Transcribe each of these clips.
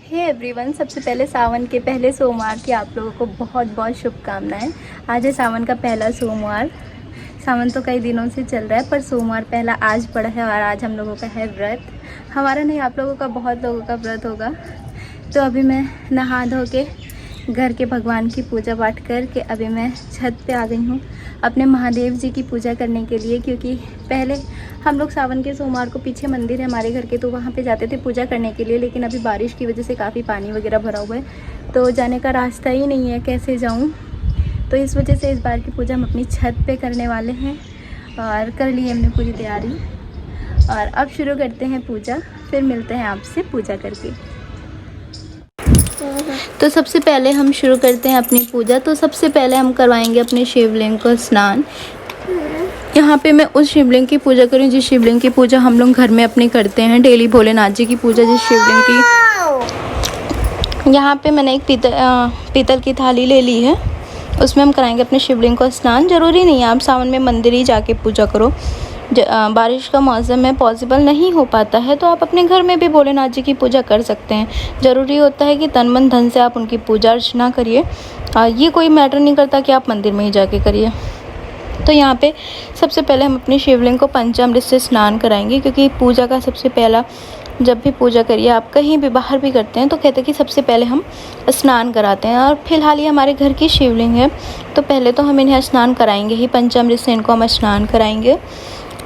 Hey everyone, सबसे पहले सावन के पहले सोमवार की आप लोगों को बहुत बहुत शुभकामनाएं। आज है सावन का पहला सोमवार। सावन तो कई दिनों से चल रहा है पर सोमवार पहला आज पड़ा है और आज हम लोगों का है व्रत। हमारा नहीं, आप लोगों का, बहुत लोगों का व्रत होगा। तो अभी मैं नहा धो के घर के भगवान की पूजा पाठ करके अभी मैं छत पे आ गई हूँ अपने महादेव जी की पूजा करने के लिए, क्योंकि पहले हम लोग सावन के सोमवार को पीछे मंदिर है हमारे घर के, तो वहाँ पे जाते थे पूजा करने के लिए। लेकिन अभी बारिश की वजह से काफ़ी पानी वगैरह भरा हुआ है तो जाने का रास्ता ही नहीं है, कैसे जाऊँ। तो इस वजह से इस बार की पूजा हम अपनी छत पे करने वाले हैं और कर ली हमने पूरी तैयारी। और अब शुरू करते हैं पूजा, फिर मिलते हैं आपसे पूजा करके। तो सबसे पहले हम शुरू करते हैं अपनी पूजा। तो सबसे पहले हम करवाएंगे अपने शिवलिंग को स्नान। यहाँ पे मैं उस शिवलिंग की पूजा करूँ जिस शिवलिंग की पूजा हम लोग घर में अपने करते हैं डेली, भोलेनाथ जी की पूजा जिस शिवलिंग की। यहाँ पे मैंने एक पीतल की थाली ले ली है, उसमें हम कराएंगे अपने शिवलिंग को स्नान। ज़रूरी नहीं है आप सावन में मंदिर ही जाके पूजा करो, बारिश का मौसम है, पॉसिबल नहीं हो पाता है तो आप अपने घर में भी भोलेनाथ जी की पूजा कर सकते हैं। ज़रूरी होता है कि तन मन धन से आप उनकी पूजा अर्चना करिए। ये कोई मैटर नहीं करता कि आप मंदिर में ही जाके करिए। तो यहाँ पे सबसे पहले हम अपने शिवलिंग को पंचामृत से स्नान कराएंगे, क्योंकि पूजा का सबसे पहला, जब भी पूजा करिए आप कहीं भी बाहर भी करते हैं तो कहते हैं कि सबसे पहले हम स्नान कराते हैं। और फिलहाल ये हमारे घर की शिवलिंग है तो पहले तो हम इन्हें स्नान कराएंगे ही, पंचामृत से इनको हम स्नान कराएंगे।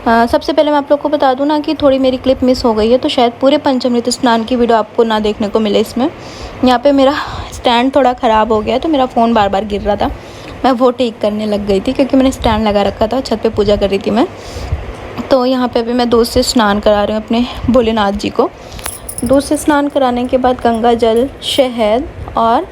सबसे पहले मैं आप लोग को बता दूं ना कि थोड़ी मेरी क्लिप मिस हो गई है, तो शायद पूरे पंचामृत स्नान की वीडियो आपको ना देखने को मिले इसमें। यहाँ पे मेरा स्टैंड थोड़ा ख़राब हो गया है तो मेरा फ़ोन बार बार गिर रहा था, मैं वो ठीक करने लग गई थी क्योंकि मैंने स्टैंड लगा रखा था, छत पे पूजा कर रही थी मैं। तो यहाँ पे अभी मैं दूध से स्नान करा रही हूँ अपने भोलेनाथ जी को। दूध से स्नान कराने के बाद गंगा जल, शहद और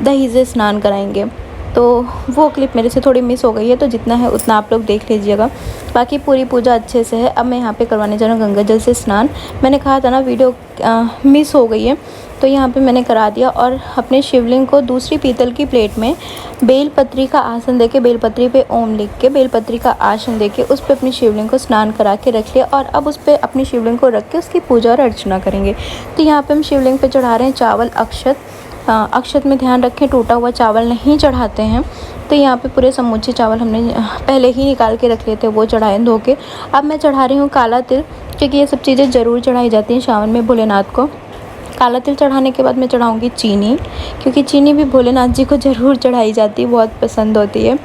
दही से स्नान कराएंगे। तो वो क्लिप मेरे से थोड़ी मिस हो गई है, तो जितना है उतना आप लोग देख लीजिएगा। बाकी पूरी पूजा अच्छे से है। अब मैं यहाँ पे करवाने जा रहा हूँ गंगा जल से स्नान। मैंने कहा था ना वीडियो मिस हो गई है, तो यहाँ पे मैंने करा दिया। और अपने शिवलिंग को दूसरी पीतल की प्लेट में बेलपत्री का आसन देके, बेलपत्री पे ओम लिख के बेलपत्री का आसन देके उस पर अपनी शिवलिंग को स्नान करा के रख लिया। और अब उस पर अपनी शिवलिंग को रख के उसकी पूजा और अर्चना करेंगे। तो यहाँ पर हम शिवलिंग पर चढ़ा रहे हैं चावल, अक्षत। अक्षत में ध्यान रखें टूटा हुआ चावल नहीं चढ़ाते हैं। तो यहाँ पे पूरे समूचे चावल हमने पहले ही निकाल के रख लिए थे, वो चढ़ाए धो के। अब मैं चढ़ा रही हूँ काला तिल, क्योंकि ये सब चीज़ें ज़रूर चढ़ाई जाती हैं सावन में भोलेनाथ को। काला तिल चढ़ाने के बाद मैं चढ़ाऊँगी चीनी, क्योंकि चीनी भी भोलेनाथ जी को ज़रूर चढ़ाई जाती है, बहुत पसंद होती है।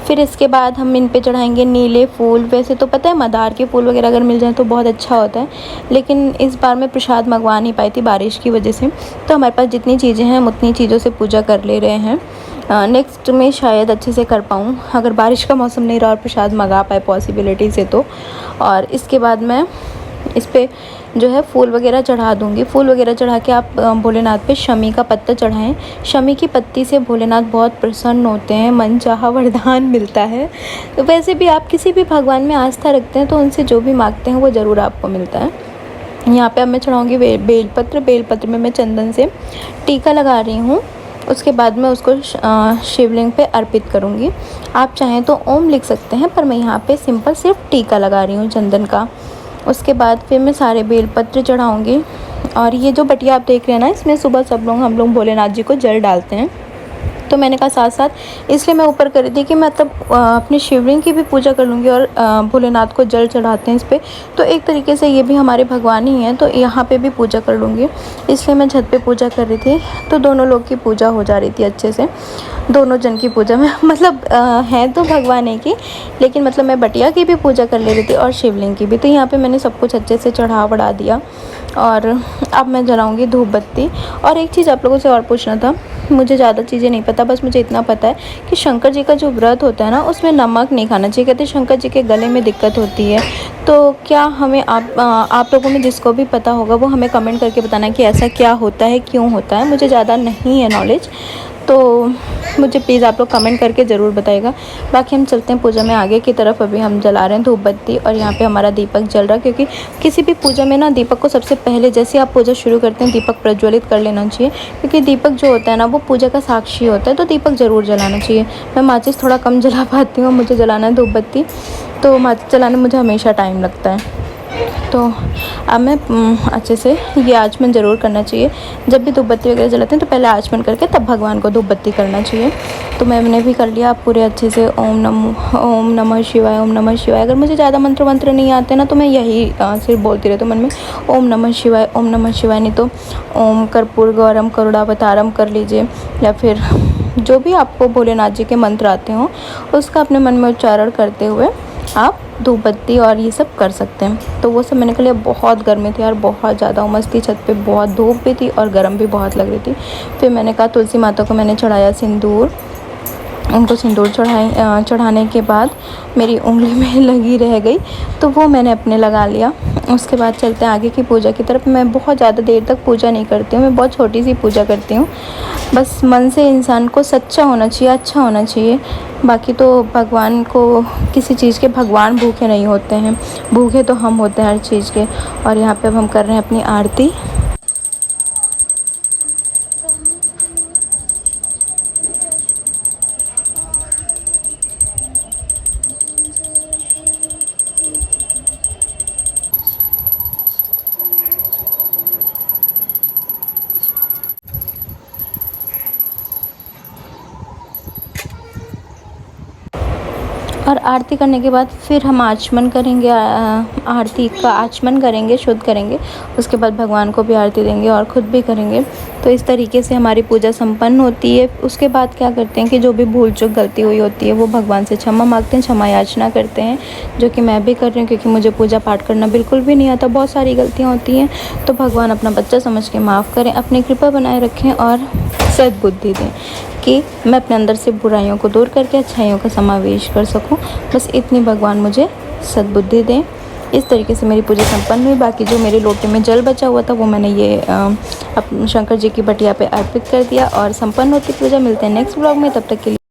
फिर इसके बाद हम इन पे चढ़ाएंगे नीले फूल। वैसे तो पता है मदार के फूल वगैरह अगर मिल जाए तो बहुत अच्छा होता है, लेकिन इस बार मैं प्रसाद मंगवा नहीं पाई थी बारिश की वजह से, तो हमारे पास जितनी चीज़ें हैं हम उतनी चीज़ों से पूजा कर ले रहे हैं। नेक्स्ट में शायद अच्छे से कर पाऊँ अगर बारिश का मौसम नहीं रहा और प्रसाद मंगा पाए पॉसिबिलिटी से तो। और इसके बाद मैं इस पर जो है फूल वगैरह चढ़ा दूँगी। फूल वगैरह चढ़ा के आप भोलेनाथ पे शमी का पत्ता चढ़ाएं। शमी की पत्ती से भोलेनाथ बहुत प्रसन्न होते हैं, मनचाहा वरदान मिलता है। तो वैसे भी आप किसी भी भगवान में आस्था रखते हैं तो उनसे जो भी मांगते हैं वो ज़रूर आपको मिलता है। यहाँ पे अब मैं चढ़ाऊँगी बेलपत्र। बेलपत्र में मैं चंदन से टीका लगा रही हूँ, उसके बाद मैं उसको शिवलिंग पे अर्पित करूँगी। आप चाहें तो ओम लिख सकते हैं, पर मैं यहाँ पे सिंपल सिर्फ टीका लगा रही हूँ चंदन का। उसके बाद फिर मैं सारे बेलपत्र चढ़ाऊँगी। और ये जो बटिया आप देख रहे हैं ना, इसमें सुबह हम लोग भोलेनाथ जी को जल डालते हैं। तो मैंने कहा साथ साथ इसलिए मैं ऊपर कर रही थी कि मतलब अपनी शिवलिंग की भी पूजा कर लूँगी और भोलेनाथ को जल चढ़ाते हैं इस पर, तो एक तरीके से ये भी हमारे भगवान ही हैं, तो यहाँ पे भी पूजा कर लूँगी। इसलिए मैं छत पे पूजा कर रही थी, तो दोनों लोग की पूजा हो जा रही थी अच्छे से, दोनों जन की पूजा में मतलब है तो भगवान है की, लेकिन मतलब मैं बटिया की भी पूजा कर ले रही थी और शिवलिंग की भी। तो यहाँ पर मैंने सब कुछ अच्छे से चढ़ा बढ़ा दिया। और अब मैं जलाऊँगी धूप बत्ती। और एक चीज़ आप लोगों से और पूछना था, मुझे ज़्यादा चीज़ें नहीं पता, बस मुझे इतना पता है कि शंकर जी का जो व्रत होता है ना, उसमें नमक नहीं खाना चाहिए। कहते हैं शंकर जी के गले में दिक्कत होती है। तो क्या हमें आप लोगों में जिसको भी पता होगा वो हमें कमेंट करके बताना कि ऐसा क्या होता है, क्यों होता है। मुझे ज़्यादा नहीं है नॉलेज, तो मुझे प्लीज़ आप लोग कमेंट करके ज़रूर बताइएगा। बाकी हम चलते हैं पूजा में आगे की तरफ। अभी हम जला रहे हैं धूप बत्ती और यहाँ पे हमारा दीपक जल रहा है, क्योंकि किसी भी पूजा में ना दीपक को सबसे पहले जैसे आप पूजा शुरू करते हैं दीपक प्रज्वलित कर लेना चाहिए, क्योंकि दीपक जो होता है ना वो पूजा का साक्षी होता है, तो दीपक ज़रूर जलाना चाहिए। मैं माचिस थोड़ा कम जला पाती हूँ, मुझे जलाना है धूप बत्ती, तो माचिस जलाने में मुझे हमेशा टाइम लगता है। तो अब मैं अच्छे से ये आचमन ज़रूर करना चाहिए। जब भी धूप बत्ती वगैरह जलाते हैं तो पहले आचमन करके तब भगवान को धूप बत्ती करना चाहिए। तो मैंने भी कर लिया। आप पूरे अच्छे से ओम नमः शिवाय, ओम नमः शिवाय। अगर मुझे ज़्यादा मंत्र नहीं आते ना तो मैं यही सिर्फ बोलती रहती हूँ मन में, ओम नमः शिवाय, ओम नमः शिवाय। नहीं तो ओम कर्पूर गौरम करुणावतारम कर लीजिए, या फिर जो भी आपको भोलेनाथ जी के मंत्र आते हों उसका अपने मन में उच्चारण करते हुए आप धूप बत्ती और ये सब कर सकते हैं। तो वो सब मैंने कर लिया। बहुत गर्मी थी यार, बहुत ज़्यादा उमस थी, छत पे बहुत धूप भी थी और गर्म भी बहुत लग रही थी। फिर मैंने कहा तुलसी माता को मैंने चढ़ाया सिंदूर। उनको सिंदूर चढ़ाने के बाद मेरी उंगली में लगी रह गई तो वो मैंने अपने लगा लिया। उसके बाद चलते हैं आगे की पूजा की तरफ। मैं बहुत ज़्यादा देर तक पूजा नहीं करती हूँ, मैं बहुत छोटी सी पूजा करती हूँ। बस मन से इंसान को सच्चा होना चाहिए, अच्छा होना चाहिए। बाकी तो भगवान को, किसी चीज़ के भगवान भूखे नहीं होते हैं, भूखे तो हम होते हैं हर चीज़ के। और यहाँ पे अब हम कर रहे हैं अपनी आरती। और आरती करने के बाद फिर हम आचमन करेंगे, आरती का आचमन करेंगे, शुद्ध करेंगे। उसके बाद भगवान को भी आरती देंगे और ख़ुद भी करेंगे। तो इस तरीके से हमारी पूजा संपन्न होती है। उसके बाद क्या करते हैं कि जो भी भूल चूक गलती हुई होती है वो भगवान से क्षमा मांगते हैं, क्षमा याचना करते हैं, जो कि मैं भी कर रही हूँ क्योंकि मुझे पूजा पाठ करना बिल्कुल भी नहीं आता, बहुत सारी गलतियाँ होती हैं। तो भगवान अपना बच्चा समझ के माफ़ करें, अपनी कृपा बनाए रखें और सद्बुद्धि दें कि मैं अपने अंदर से बुराइयों को दूर करके अच्छाइयों का समावेश कर सकूं। बस इतनी भगवान मुझे सद्बुद्धि दें। इस तरीके से मेरी पूजा संपन्न हुई। बाकी जो मेरे लोटे में जल बचा हुआ था वो मैंने ये शंकर जी की बटिया पे अर्पित कर दिया और संपन्न होती पूजा। मिलते हैं नेक्स्ट ब्लॉग में, तब तक के लिए।